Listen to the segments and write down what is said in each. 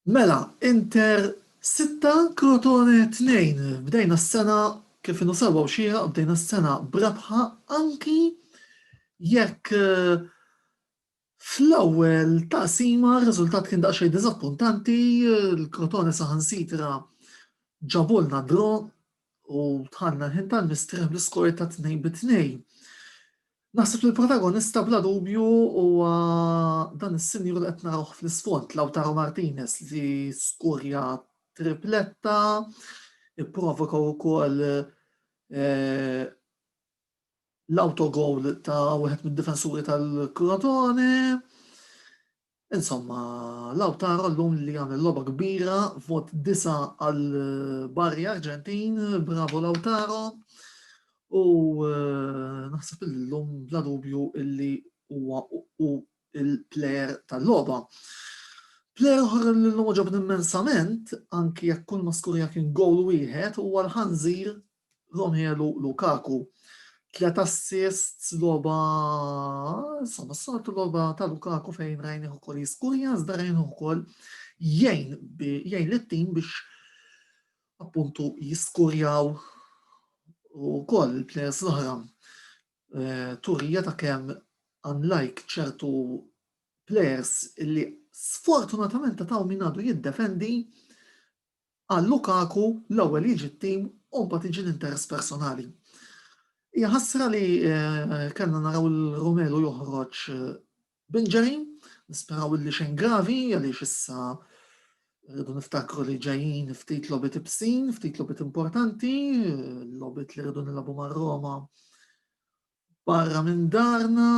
Mela, Inter 6, Crotone 2. Bdejna s-sena kif inu sewa u xira, bdejna s-sena brabħa anki jekk fl-ewwel taqsima r-riżultat kien daqsxejn diżappuntanti, l-Crotone saħansitra ġabulna draw u tħallna ħin tal-mistrieħ bl-iskor ta' 2-2. Naħseb li l-protagonista bla dubju huwa dan is-sinjur li qed narawh fl-isfond, Lautaro Martinez li skurja tripletta, ipprovoka wkoll l-autogol ta' wieħed mid-difensuri tal-Crotone. Insomma, Lautaro llum li għamel logħba kbira, vot 9 għal Barri Arġentin, bravo Lautaro. U naħseb illum bla dubju illi huwa il-plejer tal-logħba. Plejer oħra li l-lum ġobni immensament, anki jekk kull ma skurja kien gowl wieħed, huwa l-ħanżir Romelu Lukaku. 3 assists logħba, insomma, s-soltu logħba ta' Lukaku fejn rajnih ukoll jiskurja, iżda rajnih ukoll jgħin lit-tim biex appuntu jiskurjaw u koll il-players l-oħra turija ta' kemm unlike ċertu players illi sfortunatament taw min għadu jiddefendi għal Lukaku l-ewwel jiġi t-tim u mbagħad iġi l-interess personali. Hija ħassra li kellna naraw il-Romelu joħroġ b'injury, nisperaw li xejn gravi għaliex issa rridu niftakru li ġejjin ftit logħbiet ibsin, ftit logħbiet importanti, logħbiet li rridu nilagħbu mar-Roma barra minn darna,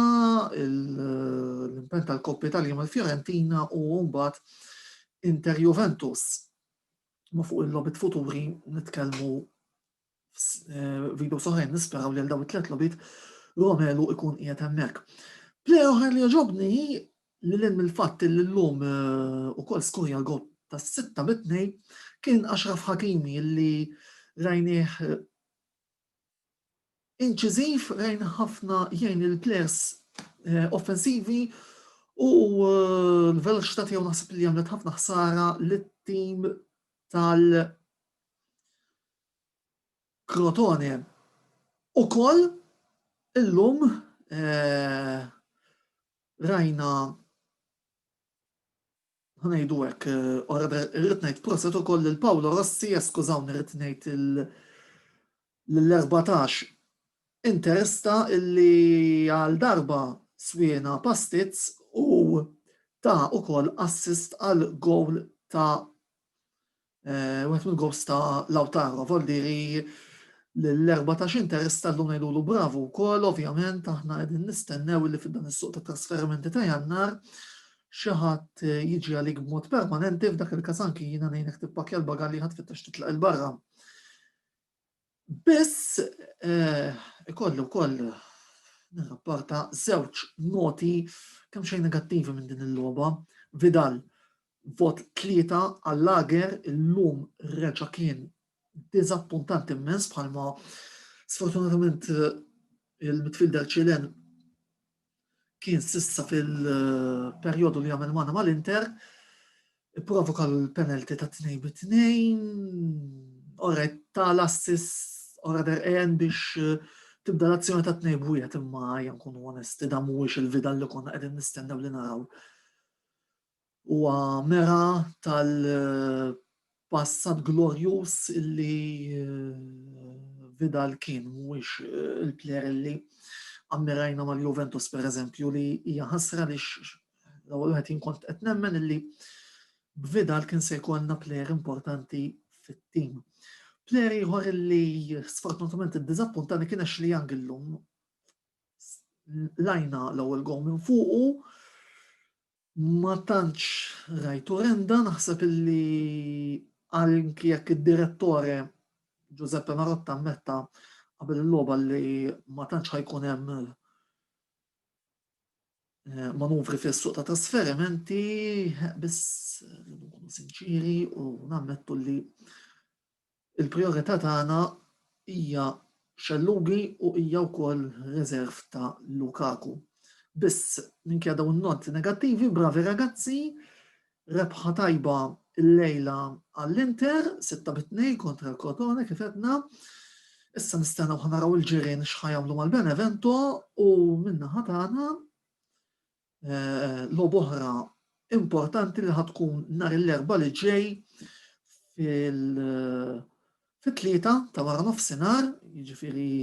l-impenn tal-Koppa Italja mal-Fjorentina u mbagħad Inter Juventus. Ma fuq il-logħbiet futuri nitkellmu video soħrajn nisperaw li għal daw it-tliet logħbiet Romelu ikun qiegħed hemmhekk. Plejer oħra li jogħġobni li l mill-fatt li llum ukoll skurja l-gol tas-6-2 kien Ashraf Hakimi li rajnieh inċiżiv, rajna ħafna jgħin il-players offensivi u l-veloċità tiegħu naħseb li għamlet ħafna ħsara lit-tim tal-Crotone. Ukoll illum rajna ħanajdu hekk irrid ngħid proset ukoll il Paolo Rossi, skużawni rrid ngħid l-14 Interista illi għal darba swiena pastizz u ta' ukoll assist għal gowl ta' wieħed mill-gows ta' Lautaro. Voldiri l-14 Interista llum ngħidulu bravu wkoll, ovvjament aħna qegħdin nistennew li fid-dan is-suq ta' trasferimenti ta' Jannar xi ħadd jiġi għalik b'mod permanenti f'dak il-każ anki jiena ngħinek tippakja l-bagalli ħadd tfittex titlaq il-barra. Biss ikolli wkoll nirrapporta żewġ noti kemm xejn negattivi minn din il-logħba. Vidal vot 3 għall-Lager illum reġa' kien diżappuntant immens bħalma sfortunatament il-midfielder Ċilen kien sissa fil-perjodu li għamel magħna mal-Inter, ipprovoka l-penalty ta' 2-2, orret tal-assist order en biex tibda l-azzjoni ta' 2-1 imma jankunu onesti da mhuwiex il-Vidal li konna qegħdin nistennew li naraw. Huwa mera tal-passat glorjus illi Vidal kien mhuwiex il-plejer illi ammirajna mal-Juventus pereżempju li hija ħasra li l-ewwel wieħed kont qed nemmen illi b'Vidal kien se jkollna plejer importanti fit-tim. Plejer ieħor li sfortunatament iddiżappuntani kien Ashley Young illum. Lajna l-ewwel gowl minn fuqu, ma tantx rajtu renda, naħseb illi anki jekk id-direttore Giuseppe Marotta ammetta qabel il-logħba li ma tantx ħajkun hemm manuvri fis-suq ta' trasferimenti, biss nkunu sinċiri u nammettu li il-prijorità tagħna hija Xellugi u hija wkoll reserv ta' Lukaku. Biss minkejja dawn in-noti negattivi, bravi ragazzi, rebħa tajba il-lejla għall-Inter 6-2 kontra l-Crotone kif għedna. Issa nistennew ħanaraw il-ġirien x'ħajamlu mal-Benevento u minna ħatana logħba oħra importanti li ħatkun nhar l-erba' li ġej fit-tlieta ta' wara nofsinhar, jiġifieri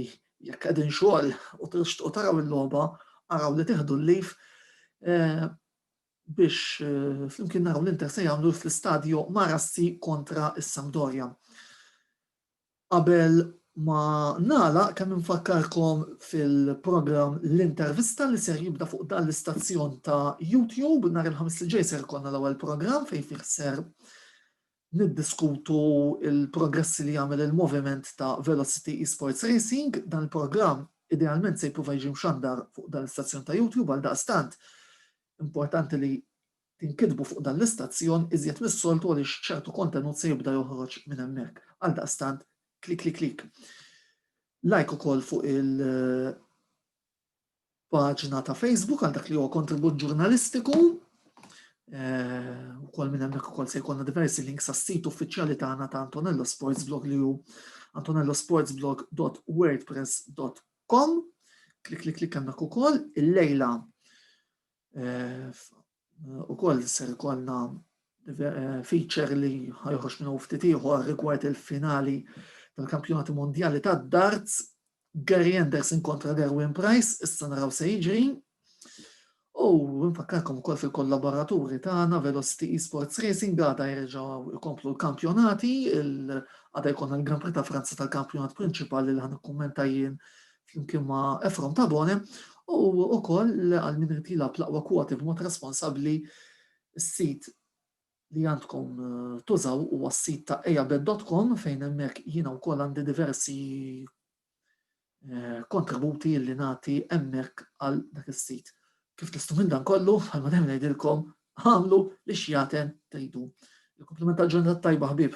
jekk qegħdin xogħol u tixtiequ taraw il-logħba araw li tieħdu l-leave biex flimkien naraw l-Inter se jagħmlu fl-istadju Marassi kontra is-Sampdoria. Qabel ma nagħlaq kemm infakkarkom fil-programm l-intervista li ser jibda fuq dan l-istazzjon ta' YouTube nhar il-ħamis li ġej ser ikollna l-ewwel programm fejn fih ser niddiskutu il-progressi li jagħmel il-moviment ta' Velocity Esports Racing. Dan il-programm idealment se jipprova jiġi mxandar fuq dan l-istazzjon ta' YouTube għal daqstant importanti li tinkitbu fuq dan l-istazzjon iżjed mis-soltu għaliex ċertu kontenut se jibda joħroġ minn hemmhekk. Għal daqstant klik. Like ukoll fuq il-paġna ta' Facebook għal dak li huwa kontribut ġurnalistiku. Ukoll minn hemmhekk ukoll se jkollna diversi links għas-sit uffiċjali tagħna ta' Antonello Sports Blog li hu antonellosportsblog.wordpress.com. Klik hemmhekk ukoll. Il-lejla ukoll ser ikollna feature li ħajħoġ minnu ftit ieħor rigward il-finali tal-Kampjonati Mondjali tad-Darts. Gary Anderson kontra Gerwin Price, issa naraw se jiġri. U nfakkarkom ukoll fil-kollaboraturi tagħna Velocity Esports Racing għada jerġgħu jkomplu l-kampjonati, għada jkollna l-Grand Prix ta' Franza tal-kampjonat prinċipali li ħanikkummenta jien flimkien ma' Efron Tabone, u ukoll għal min irtila b'laqwa kwoti b'mod responsabbli s-sit li għandkom tużaw huwa s-sit ta' ejabed.com fejn hemmhekk jiena wkoll għandi diversi kontributi li nagħti hemmhekk għal dak is-sit. Kif tistgħu minn dan kollu, bħalma dejjem ngħidilkom għamlu li xjaten tridu. Il-kumpliment tal-ġurnata tajba ħbieb.